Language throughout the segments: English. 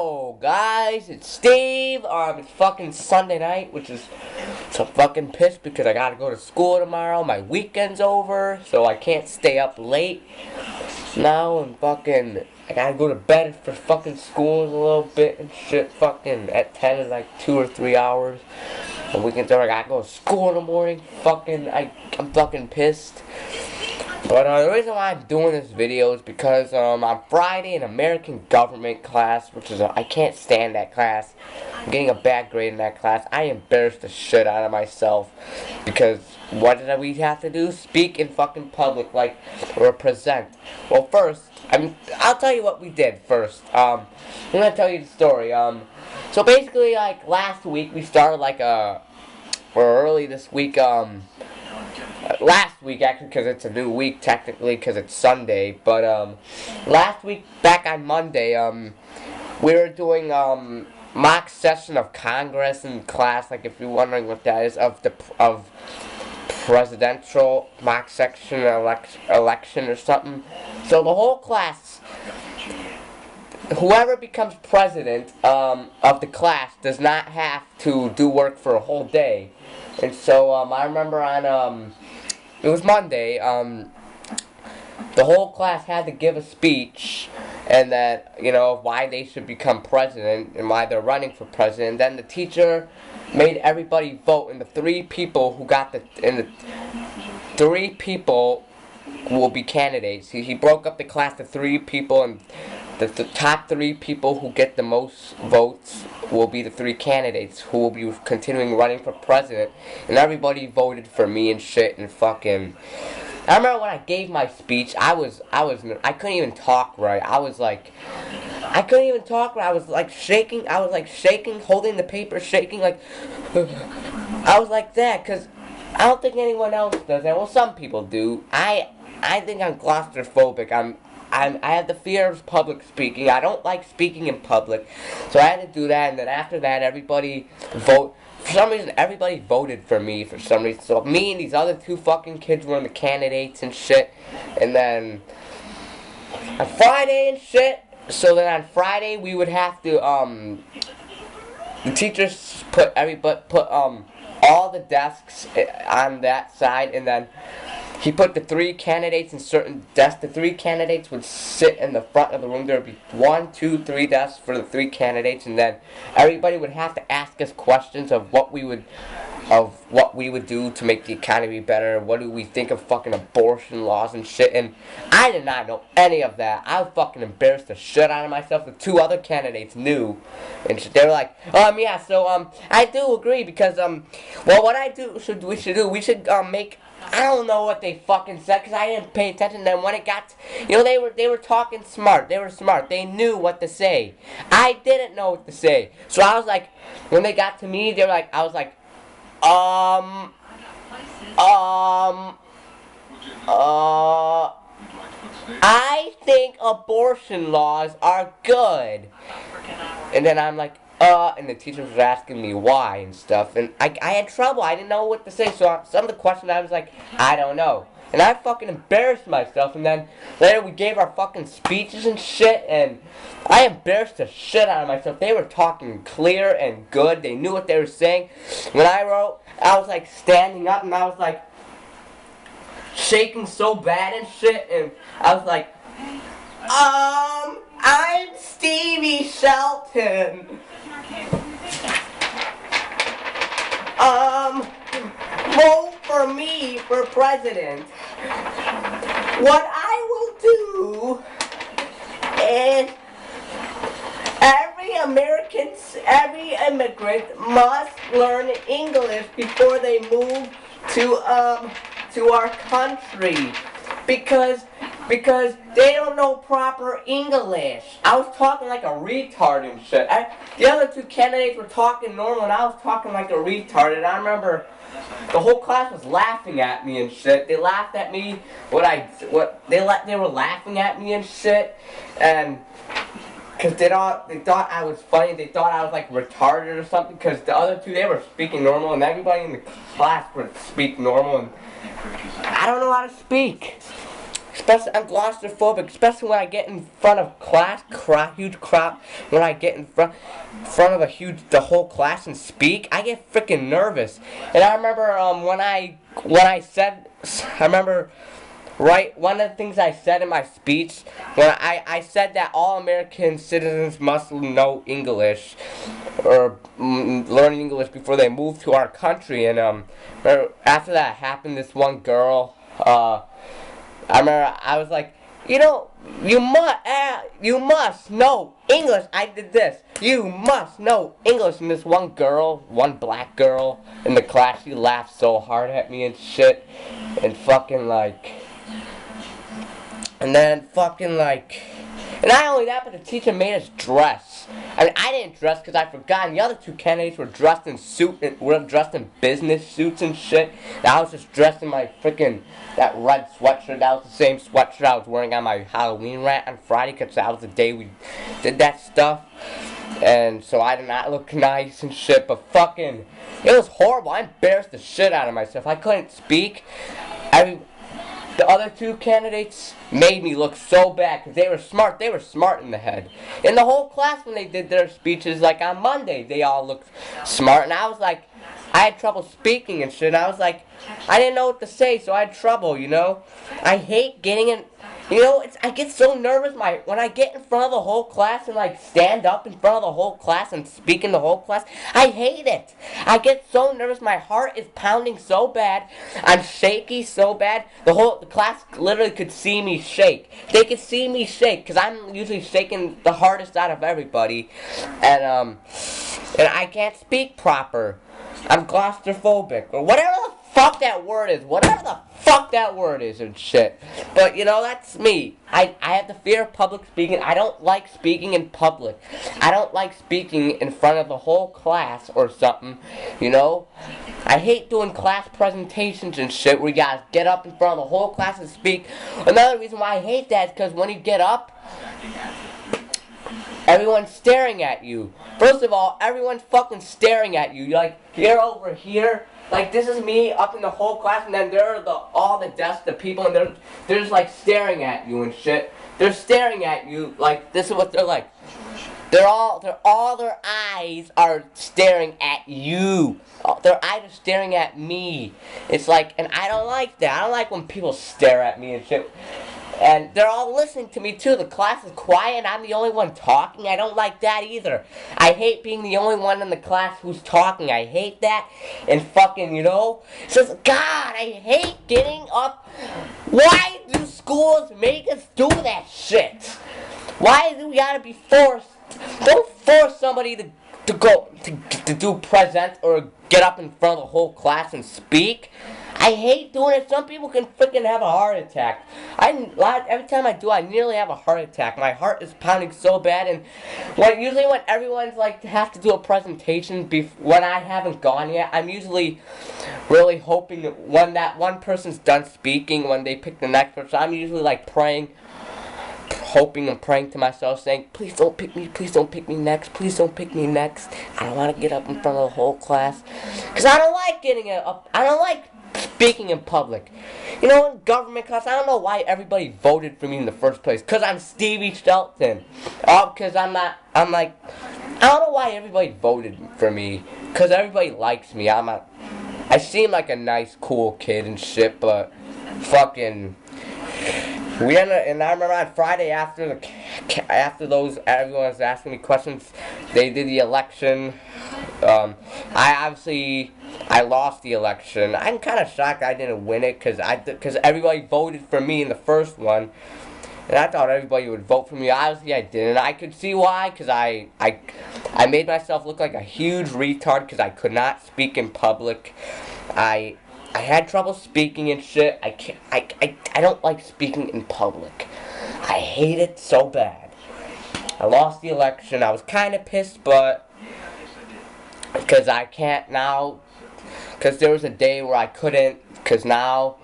Yo, guys, it's Steve. It's fucking Sunday night, which is so fucking pissed because I gotta go to school tomorrow. My weekend's over, so I can't stay up late now. And fucking, I gotta go to bed for fucking school in a little bit and shit. Fucking at 10 in like 2 or 3 hours. And weekend's over. I gotta go to school in the morning. I'm fucking pissed. But the reason why I'm doing this video is because on Friday in American government class, which is I can't stand that class. I'm getting a bad grade in that class. I embarrassed the shit out of myself because what did we have to do? Speak in fucking public, like, or present. Well, first, I'll tell you what we did first. I'm gonna tell you the story. So basically, like last week we started or early this week. Last week, actually, because it's a new week, technically, because it's Sunday, but, last week, back on Monday, we were doing, mock session of Congress in class, like, if you're wondering what that is, of presidential mock section election or something. So the whole class, whoever becomes president, of the class does not have to do work for a whole day. And so, I remember on, it was Monday, the whole class had to give a speech, and that, why they should become president, and why they're running for president. And then the teacher made everybody vote, and the three people who got the 3 people will be candidates. He broke up the class to 3 people, and the top 3 people who get the most votes will be the 3 candidates who will be continuing running for president. And everybody voted for me and shit and fucking. I remember when I gave my speech, I couldn't even talk right. I couldn't even talk right. I was like shaking, holding the paper, shaking like. I was like that, cause I don't think anyone else does that. Well, some people do. I think I'm claustrophobic. I have the fear of public speaking. I don't like speaking in public. So I had to do that, and then after that, for some reason, everybody voted for me for some reason. So me and these other 2 fucking kids were in the candidates and shit. And then on Friday and shit, so then on Friday we would have to, the teachers put all the desks on that side, and then he put the 3 candidates in certain desks. The 3 candidates would sit in the front of the room. There would be 1, 2, 3 desks for the 3 candidates, and then everybody would have to ask us questions of what we would do to make the economy better. What do we think of fucking abortion laws and shit? And I did not know any of that. I was fucking embarrassed the shit out of myself. The 2 other candidates knew, and they were like, yeah, so I do agree because well, what we should make. I don't know what they fucking said because I didn't pay attention. Then when it got, they were talking smart. They were smart. They knew what to say. I didn't know what to say. So I was like, when they got to me, they were like, I was like, I think abortion laws are good. And then I'm like, and the teacher was asking me why and stuff, and I had trouble. I didn't know what to say, so some of the questions I was like, I don't know. And I fucking embarrassed myself, and then later we gave our fucking speeches and shit, and I embarrassed the shit out of myself. They were talking clear and good. They knew what they were saying. When I wrote, I was like standing up, and I was like shaking so bad and shit, and I was like, I'm Stevie Shelton. Vote for me for president. What I will do is every immigrant must learn English before they move to our country because they don't know proper English. I was talking like a retard and shit. The other 2 candidates were talking normal, and I was talking like a retard. And I remember the whole class was laughing at me and shit. They laughed at me. They were laughing at me and shit, and because they thought I was funny. They thought I was like retarded or something. Because the other 2, they were speaking normal, and everybody in the class would speak normal, and I don't know how to speak. Especially, I'm claustrophobic, especially when I get in front of huge crowd, when I get in front of the whole class and speak, I get freaking nervous. And I remember, I remember, right, one of the things I said in my speech, when I said that all American citizens must know English, or learn English before they move to our country, and after that happened, this one girl, I remember I was like, you must know English. I did this. You must know English. And this one black girl in the class, she laughed so hard at me and shit, and and not only that, but the teacher made us dress. I mean, I didn't dress because I forgot, and the other two candidates were dressed in dressed in business suits and shit. And I was just dressed in my that red sweatshirt. That was the same sweatshirt I was wearing on my Halloween rant on Friday, because that was the day we did that stuff. And so I did not look nice and shit, but it was horrible. I embarrassed the shit out of myself. I couldn't speak. The other two candidates made me look so bad because they were smart. They were smart in the head. In the whole class, when they did their speeches, like on Monday, they all looked smart. And I was like, I had trouble speaking and shit. And I was like, I didn't know what to say, so I had trouble, I hate getting in. I get so nervous when I get in front of the whole class and stand up in front of the whole class and speak in the whole class. I hate it. I get so nervous. My heart is pounding so bad. I'm shaky so bad. The class literally could see me shake. They could see me shake because I'm usually shaking the hardest out of everybody, and I can't speak proper. I'm claustrophobic or whatever the fuck that word is. Whatever the fuck that word is and shit. But, that's me. I have the fear of public speaking. I don't like speaking in public. I don't like speaking in front of the whole class or something, I hate doing class presentations and shit where you gotta get up in front of the whole class and speak. Another reason why I hate that is because when you get up, everyone's staring at you. First of all, everyone's fucking staring at you. You're over here. This is me up in the whole class, and then there are all the desks, the people, and they're just staring at you and shit. They're staring at you this is what they're like. All their eyes are staring at you. Their eyes are staring at me. It's and I don't like that. I don't like when people stare at me and shit. And they're all listening to me too. The class is quiet and I'm the only one talking. I don't like that either. I hate being the only one in the class who's talking. I hate that. And it's just, God, I hate getting up. Why do schools make us do that shit? Why do we gotta be forced? Don't force somebody to do present or get up in front of the whole class and speak. I hate doing it. Some people can freaking have a heart attack. Every time I do, I nearly have a heart attack. My heart is pounding so bad, and usually when everyone's have to do a presentation when I haven't gone yet, I'm usually really hoping that when that one person's done speaking, when they pick the next person, I'm usually praying, hoping and praying to myself, saying, please don't pick me next, please don't pick me next. I don't want to get up in front of the whole class, because I don't like getting up, I don't like speaking in public. In government class, I don't know why everybody voted for me in the first place, because I'm Stevie Shelton. Because I don't know why everybody voted for me, because everybody likes me. I seem like a nice, cool kid and shit, but fucking... And I remember on Friday after everyone was asking me questions, they did the election. I lost the election. I'm kind of shocked I didn't win it because everybody voted for me in the first one, and I thought everybody would vote for me. Obviously, I didn't. I could see why, because I made myself look like a huge retard because I could not speak in public. I had trouble speaking and shit. I don't like speaking in public. I hate it so bad. I lost the election. I was kind of pissed, but because I can't now, because there was a day where I couldn't, because now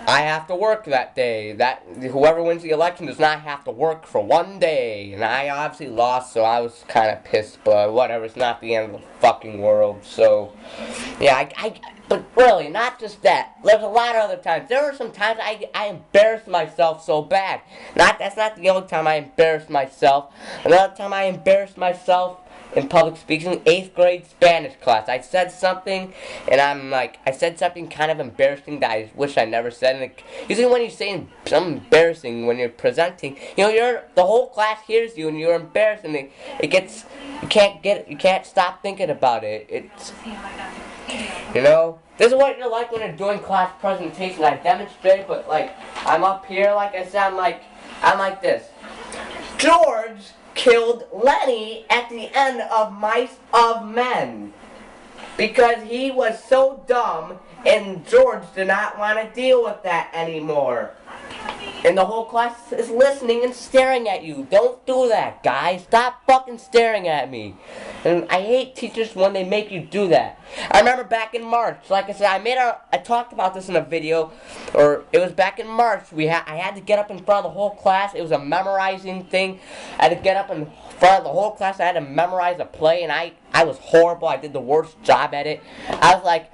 I have to work that day. That whoever wins the election does not have to work for one day, and I obviously lost, so I was kind of pissed. But whatever, it's not the end of the fucking world. So yeah, But really, not just that. There's a lot of other times. There were some times I embarrassed myself so bad. That's not the only time I embarrassed myself. Another time I embarrassed myself in public speaking, 8th grade Spanish class. I said something, and I said something kind of embarrassing that I wish I never said. And usually when you say something embarrassing when you're presenting, the whole class hears you, and you're embarrassed, and you can't stop thinking about it. This is what you're like when you're doing class presentation. I demonstrate, but I'm up here, like I said, I'm like this. George killed Lenny at the end of Mice of Men because he was so dumb and George did not want to deal with that anymore. And the whole class is listening and staring at you. Don't do that, guys. Stop fucking staring at me. And I hate teachers when they make you do that. I remember back in March, like I said, I talked about this in a video, or it was back in March. I had to get up in front of the whole class. It was a memorizing thing. I had to get up in front of the whole class. I had to memorize a play, and I was horrible. I did the worst job at it. I was like,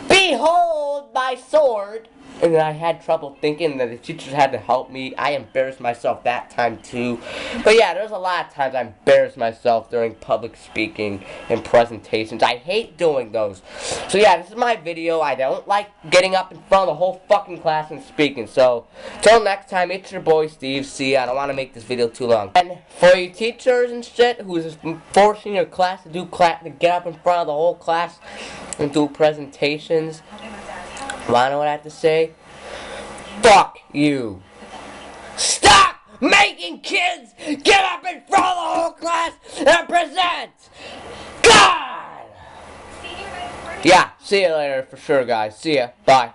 "Behold my sword." And I had trouble thinking that the teachers had to help me. I embarrassed myself that time too. But yeah, there's a lot of times I embarrassed myself during public speaking and presentations. I hate doing those. So yeah, this is my video. I don't like getting up in front of the whole fucking class and speaking. So, till next time, it's your boy Steve. See ya. I don't want to make this video too long. And for you teachers and shit who's forcing your class to get up in front of the whole class and do presentations, wanna know what I have to say? Fuck you. Stop making kids get up in front of the whole class and present! God! Yeah, see you later for sure, guys. See ya. Bye.